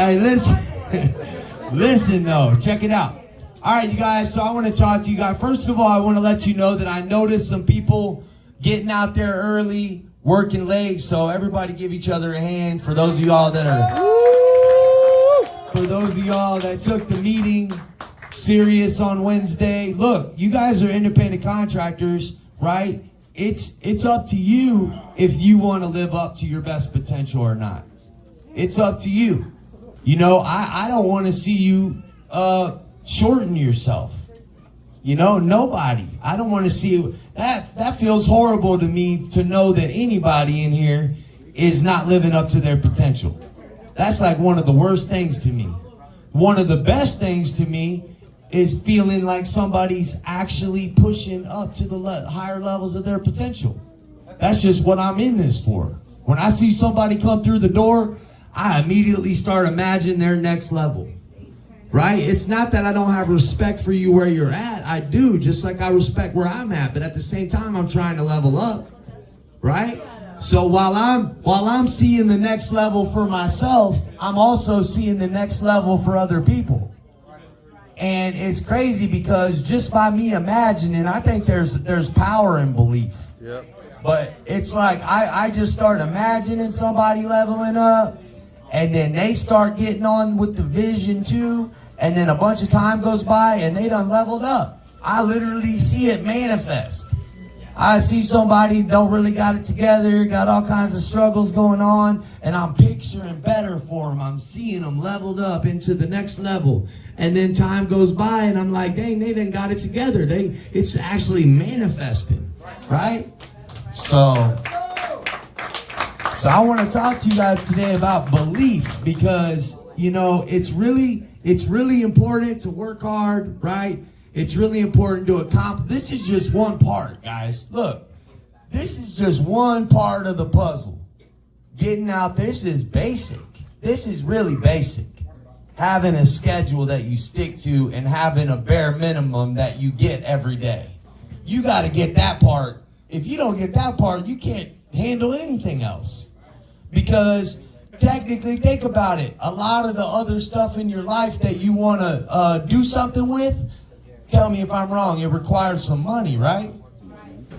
Hey, listen. Listen, though. Check it out. All right, you guys. So I want to talk to you guys. First of all, I want to let you know that I noticed some people getting out there early, working late. So everybody give each other a hand. For those of y'all that took the meeting serious on Wednesday. Look, you guys are independent contractors, right? It's up to you if you want to live up to your best potential or not. It's up to you. You know, I don't want to see you shorten yourself. You know, nobody. I don't want to see that. That feels horrible to me to know that anybody in here is not living up to their potential. That's like one of the worst things to me. One of the best things to me is feeling like somebody's actually pushing up to the higher levels of their potential. That's just what I'm in this for. When I see somebody come through the door, I immediately start imagining their next level. Right? It's not that I don't have respect for you where you're at. I do, just like I respect where I'm at. But at the same time, I'm trying to level up. Right? So while I'm seeing the next level for myself, I'm also seeing the next level for other people. And it's crazy because just by me imagining, I think there's power in belief. Yep. But it's like I just start imagining somebody leveling up, and then they start getting on with the vision too, and then a bunch of time goes by and they done leveled up. I literally see it manifest. I see somebody don't really got it together, got all kinds of struggles going on, and I'm picturing better for them. I'm seeing them leveled up into the next level. And then time goes by and I'm like, dang, they done got it together. It's actually manifesting, right? So I want to talk to you guys today about belief because, you know, it's really important to work hard, right? It's really important to accomplish. This is just one part, guys. Look, this is just one part of the puzzle. Getting out, this is basic. This is really basic. Having a schedule that you stick to and having a bare minimum that you get every day. You got to get that part. If you don't get that part, you can't handle anything else. Because technically, think about it. A lot of the other stuff in your life that you want to do something with, tell me if I'm wrong, it requires some money, right?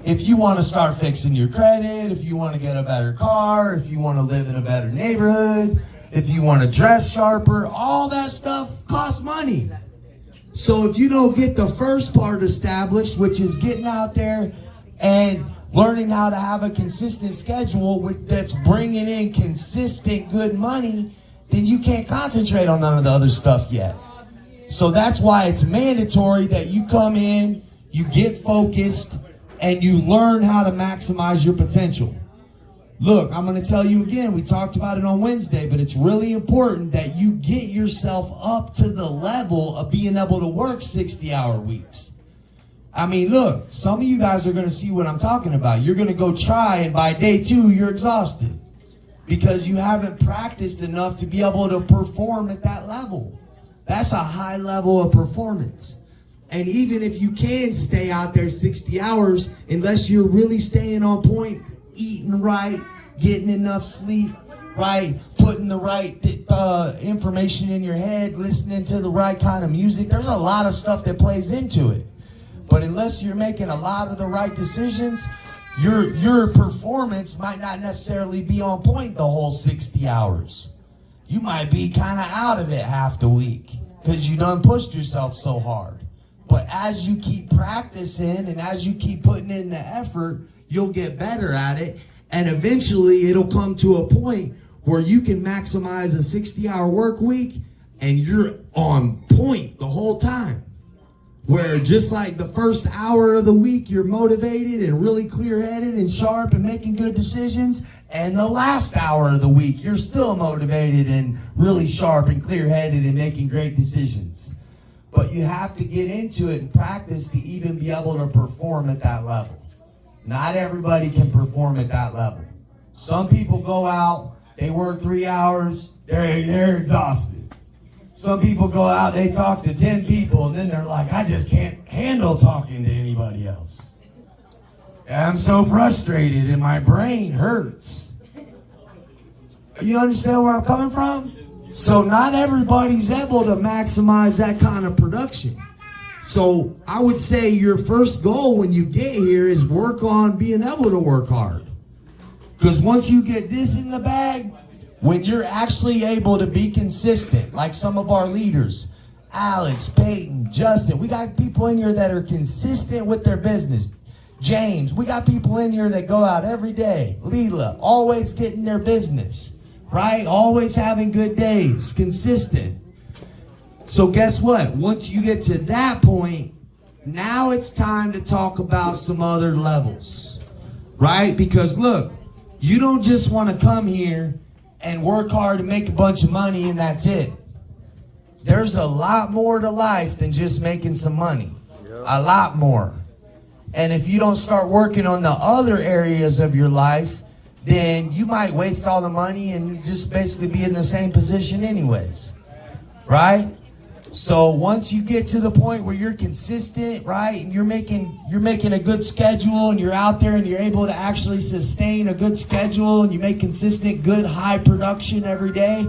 If you want to start fixing your credit, if you want to get a better car, if you want to live in a better neighborhood, if you want to dress sharper, all that stuff costs money. So if you don't get the first part established, which is getting out there and learning how to have a consistent schedule that's bringing in consistent good money, then you can't concentrate on none of the other stuff yet. So that's why it's mandatory that you come in, you get focused, and you learn how to maximize your potential. Look, I'm going to tell you again, we talked about it on Wednesday, but it's really important that you get yourself up to the level of being able to work 60-hour weeks. I mean, look, some of you guys are going to see what I'm talking about. You're going to go try, and by day 2, you're exhausted because you haven't practiced enough to be able to perform at that level. That's a high level of performance. And even if you can stay out there 60 hours, unless you're really staying on point, eating right, getting enough sleep, right, putting the right information in your head, listening to the right kind of music, there's a lot of stuff that plays into it. But unless you're making a lot of the right decisions, your performance might not necessarily be on point the whole 60 hours. You might be kind of out of it half the week because you done pushed yourself so hard. But as you keep practicing and as you keep putting in the effort, you'll get better at it. And eventually it'll come to a point where you can maximize a 60-hour work week and you're on point the whole time. Where just like the first hour of the week, you're motivated and really clear-headed and sharp and making good decisions. And the last hour of the week, you're still motivated and really sharp and clear-headed and making great decisions. But you have to get into it and practice to even be able to perform at that level. Not everybody can perform at that level. Some people go out, they work 3 hours, they're exhausted. Some people go out, they talk to 10 people, and then they're like, I just can't handle talking to anybody else. I'm so frustrated and my brain hurts. You understand where I'm coming from? So not everybody's able to maximize that kind of production. So I would say your first goal when you get here is work on being able to work hard. Because once you get this in the bag, when you're actually able to be consistent, like some of our leaders, Alex, Peyton, Justin, we got people in here that are consistent with their business. James, we got people in here that go out every day. Leela, always getting their business, right? Always having good days, consistent. So guess what? Once you get to that point, now it's time to talk about some other levels, right? Because look, you don't just want to come here and work hard and make a bunch of money and that's it. There's a lot more to life than just making some money. A lot more. And if you don't start working on the other areas of your life, then you might waste all the money and just basically be in the same position anyways, right? So once you get to the point where you're consistent, right, and you're making a good schedule and you're out there and you're able to actually sustain a good schedule and you make consistent, good, high production every day,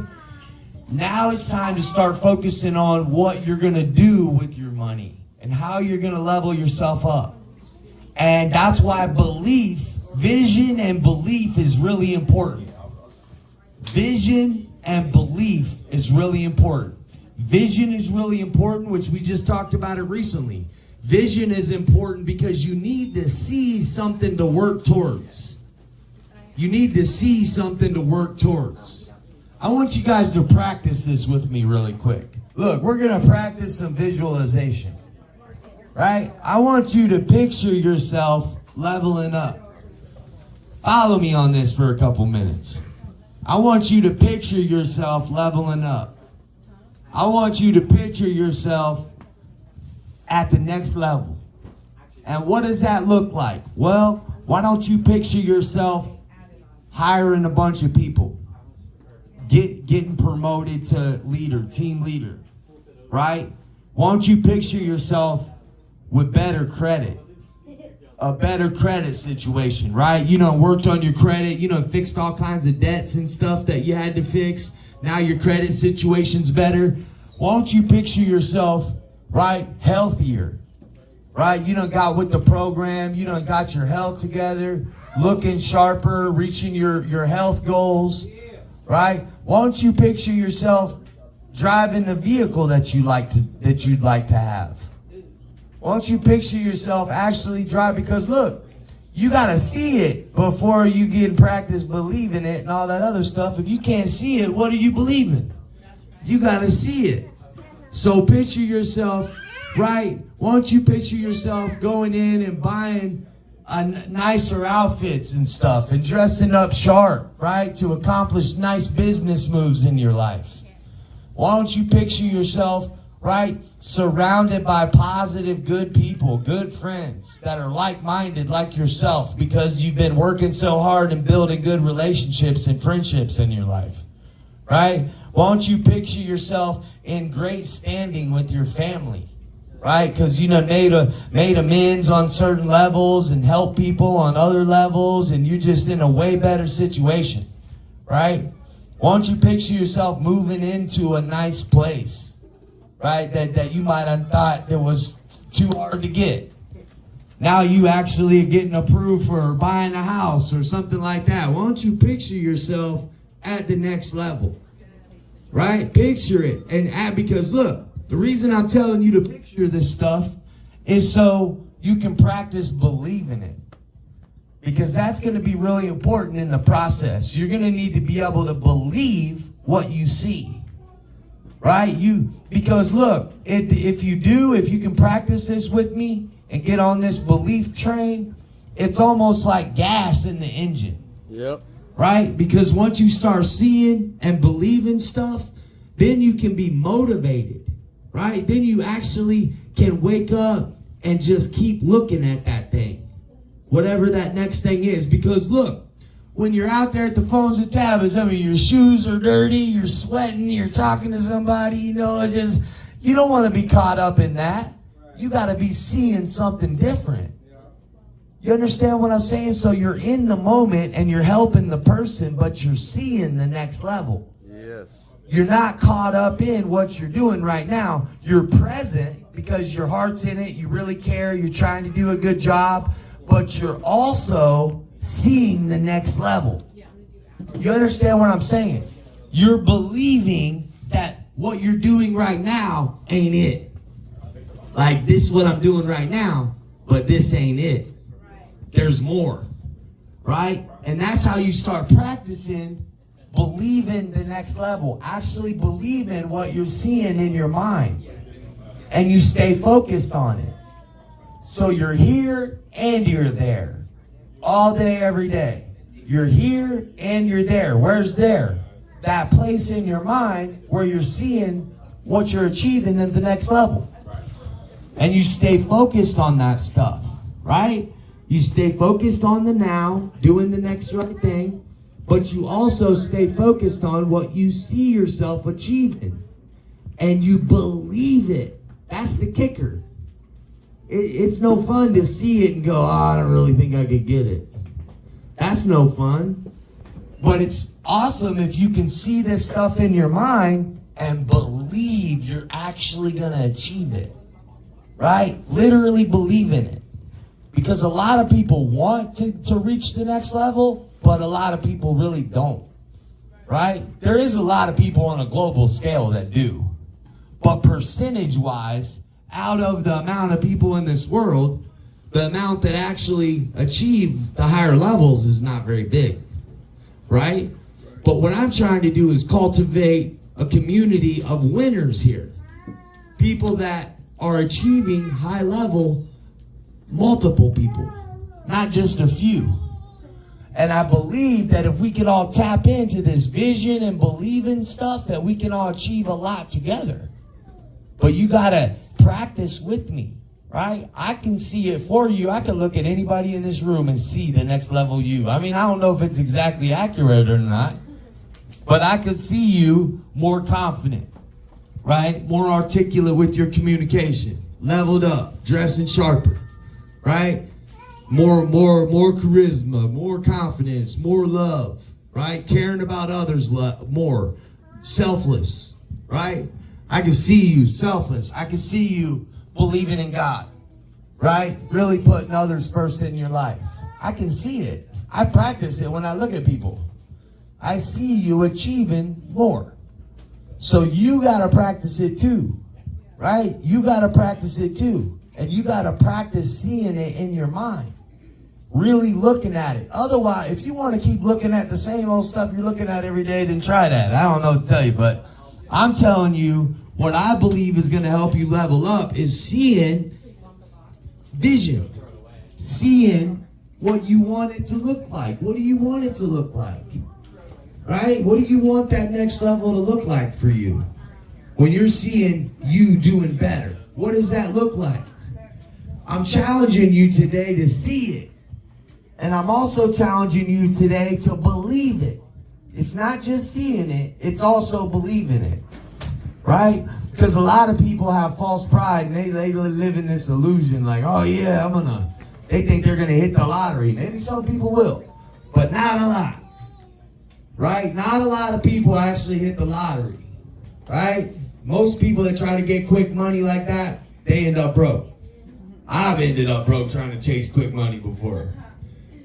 now it's time to start focusing on what you're going to do with your money and how you're going to level yourself up. And that's why belief, vision and belief is really important. Vision and belief is really important. Vision is really important, which we just talked about it recently. Vision is important because you need to see something to work towards. You need to see something to work towards. I want you guys to practice this with me really quick. Look, we're going to practice some visualization, right? I want you to picture yourself leveling up. Follow me on this for a couple minutes. I want you to picture yourself leveling up. I want you to picture yourself at the next level. And what does that look like? Well, why don't you picture yourself hiring a bunch of people, getting promoted to leader, team leader, right? Why don't you picture yourself with better credit, a better credit situation, right? You know, worked on your credit, you know, fixed all kinds of debts and stuff that you had to fix. Now your credit situation's better. Why don't you picture yourself, right, healthier, right? You done got with the program, you done got your health together, looking sharper, reaching your health goals, right? Why don't you picture yourself driving the vehicle that you'd like to have? Why don't you picture yourself actually drive? Because look, you got to see it before you get in practice believing it and all that other stuff. If you can't see it, what are you believing? You got to see it. So picture yourself, right? Why don't you picture yourself going in and buying nicer outfits and stuff and dressing up sharp, right? To accomplish nice business moves in your life. Why don't you picture yourself, right, surrounded by positive, good people, good friends that are like-minded like yourself because you've been working so hard and building good relationships and friendships in your life, right? Why don't you picture yourself in great standing with your family, right? Because, you know, made amends on certain levels and help people on other levels, and you're just in a way better situation, right? Why don't you picture yourself moving into a nice place, right, that you might have thought that was too hard to get. Now you actually are getting approved for buying a house or something like that. Why don't you picture yourself at the next level, right? Picture it. Because look, the reason I'm telling you to picture this stuff is so you can practice believing it. Because that's going to be really important in the process. You're going to need to be able to believe what you see. Right? Because look, if you can practice this with me and get on this belief train, it's almost like gas in the engine. Yep. Right? Because once you start seeing and believing stuff, then you can be motivated. Right? Then you actually can wake up and just keep looking at that thing. Whatever that next thing is. Because look, when you're out there at the phones and tablets, I mean, your shoes are dirty, you're sweating, you're talking to somebody, you know, it's just, you don't want to be caught up in that. You got to be seeing something different. You understand what I'm saying? So you're in the moment and you're helping the person, but you're seeing the next level. Yes. You're not caught up in what you're doing right now. You're present because your heart's in it. You really care. You're trying to do a good job. But you're also seeing the next level. You understand what I'm saying? You're believing that what you're doing right now ain't it. Like, this is what I'm doing right now, but this ain't it. There's more. Right? And that's how you start practicing believing the next level. Actually believing what you're seeing in your mind. And you stay focused on it. So you're here and you're there. All day, every day. You're here and you're there. Where's there? That place in your mind where you're seeing what you're achieving in the next level. And you stay focused on that stuff. Right? You stay focused on the now, doing the next right thing. But you also stay focused on what you see yourself achieving. And you believe it. That's the kicker. It's no fun to see it and go, I don't really think I could get it. That's no fun. But it's awesome if you can see this stuff in your mind and believe you're actually going to achieve it. Right? Literally believe in it. Because a lot of people want to reach the next level, but a lot of people really don't. Right? There is a lot of people on a global scale that do. But percentage-wise, out of the amount of people in this world, the amount that actually achieve the higher levels is not very big. Right? But what I'm trying to do is cultivate a community of winners here. People that are achieving high level, multiple people, not just a few. And I believe that if we can all tap into this vision and believe in stuff, that we can all achieve a lot together. But you gotta practice with me, right? I can see it for you. I can look at anybody in this room and see the next level you. I mean, I don't know if it's exactly accurate or not, but I could see you more confident, right? More articulate with your communication, leveled up, dressing sharper, right? More charisma, more confidence, more love, right? Caring about others more, selfless, right? I can see you selfless. I can see you believing in God, right? Really putting others first in your life. I can see it. I practice it when I look at people. I see you achieving more. So you got to practice it too, right? You got to practice it too. And you got to practice seeing it in your mind. Really looking at it. Otherwise, if you want to keep looking at the same old stuff you're looking at every day, then try that. I don't know what to tell you, but I'm telling you, what I believe is going to help you level up is seeing vision. Seeing what you want it to look like. What do you want it to look like? Right? What do you want that next level to look like for you? When you're seeing you doing better, what does that look like? I'm challenging you today to see it. And I'm also challenging you today to believe it. It's not just seeing it, it's also believing it. Right? Because a lot of people have false pride and they live in this illusion like, oh yeah, they think they're going to hit the lottery. Maybe some people will, but not a lot. Right? Not a lot of people actually hit the lottery. Right? Most people that try to get quick money like that, they end up broke. I've ended up broke trying to chase quick money before.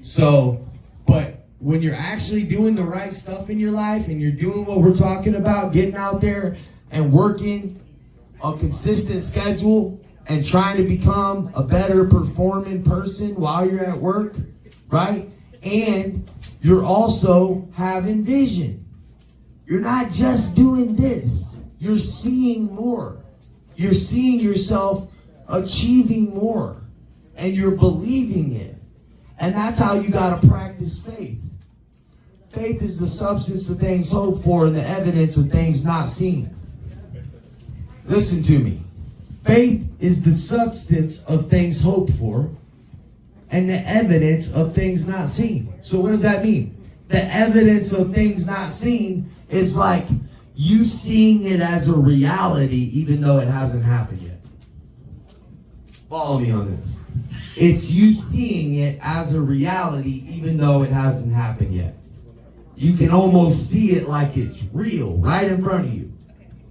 So, but when you're actually doing the right stuff in your life and you're doing what we're talking about, getting out there and working a consistent schedule and trying to become a better performing person while you're at work, right? And you're also having vision. You're not just doing this. You're seeing more. You're seeing yourself achieving more. And you're believing it. And that's how you got to practice faith. Faith is the substance of things hoped for and the evidence of things not seen. Listen to me. Faith is the substance of things hoped for and the evidence of things not seen. So what does that mean? The evidence of things not seen is like you seeing it as a reality even though it hasn't happened yet. Follow me on this. It's you seeing it as a reality even though it hasn't happened yet. You can almost see it like it's real right in front of you.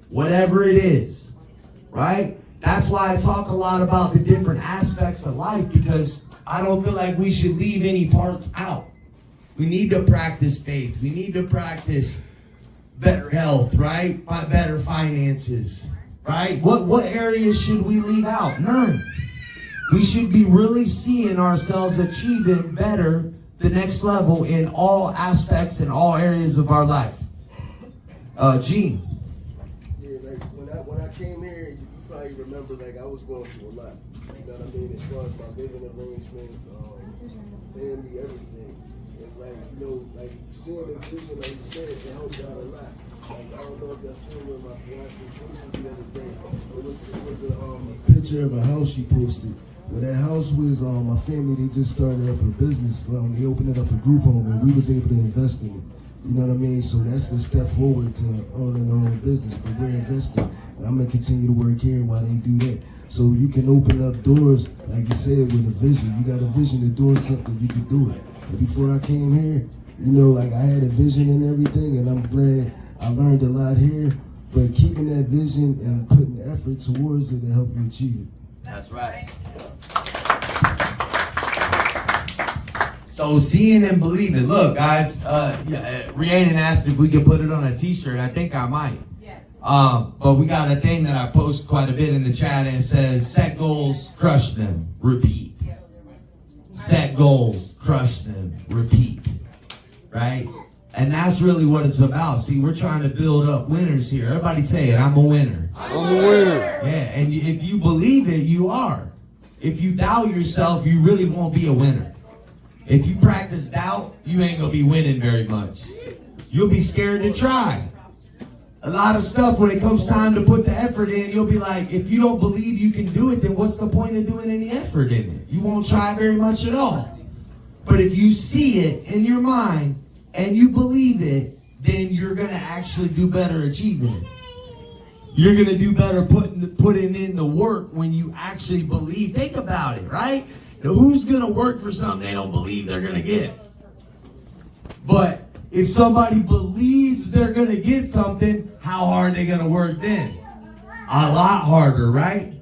Whatever it is, right? That's why I talk a lot about the different aspects of life, because I don't feel like we should leave any parts out. We need to practice faith. We need to practice better health, right? Better finances, right? What areas should we leave out? None. We should be really seeing ourselves achieving better, the next level in all aspects and all areas of our life. Gene. Yeah, like when I came here, you probably remember, like, I was going through a lot. You know what I mean? As far as my living arrangements, family, everything. And like, you know, like seeing the vision, like you said, it helped out a lot. Like, I don't know if y'all seen with my fiance posted the other day. It was a picture of a house she posted. Well, that house was my family. They just started up a business. They opened it up a group home, and we was able to invest in it. You know what I mean? So that's the step forward to owning our own business. But we're investing, and I'm gonna continue to work here while they do that. So you can open up doors, like you said, with a vision. You got a vision of doing something, you can do it. And before I came here, you know, like I had a vision and everything, and I'm glad I learned a lot here. But keeping that vision and putting effort towards it to help you achieve it. That's right. So seeing and believing. Look, guys, Rhiannon asked if we could put it on a t-shirt. I think I might. Yeah. But we got a thing that I post quite a bit in the chat, and it says, set goals, crush them, repeat. Set goals, crush them, repeat. Right? And that's really what it's about. See, we're trying to build up winners here. Everybody say it, I'm a winner. I'm a winner. Yeah, and if you believe it, you are. If you doubt yourself, you really won't be a winner. If you practice doubt, you ain't gonna be winning very much. You'll be scared to try. A lot of stuff, when it comes time to put the effort in, you'll be like, if you don't believe you can do it, then what's the point of doing any effort in it? You won't try very much at all. But if you see it in your mind and you believe it, then you're gonna actually do better achieving it. You're gonna do better putting in the work when you actually believe. Think about it, right? Now, who's gonna work for something they don't believe they're gonna get? But if somebody believes they're gonna get something, how hard are they gonna work then? A lot harder, right?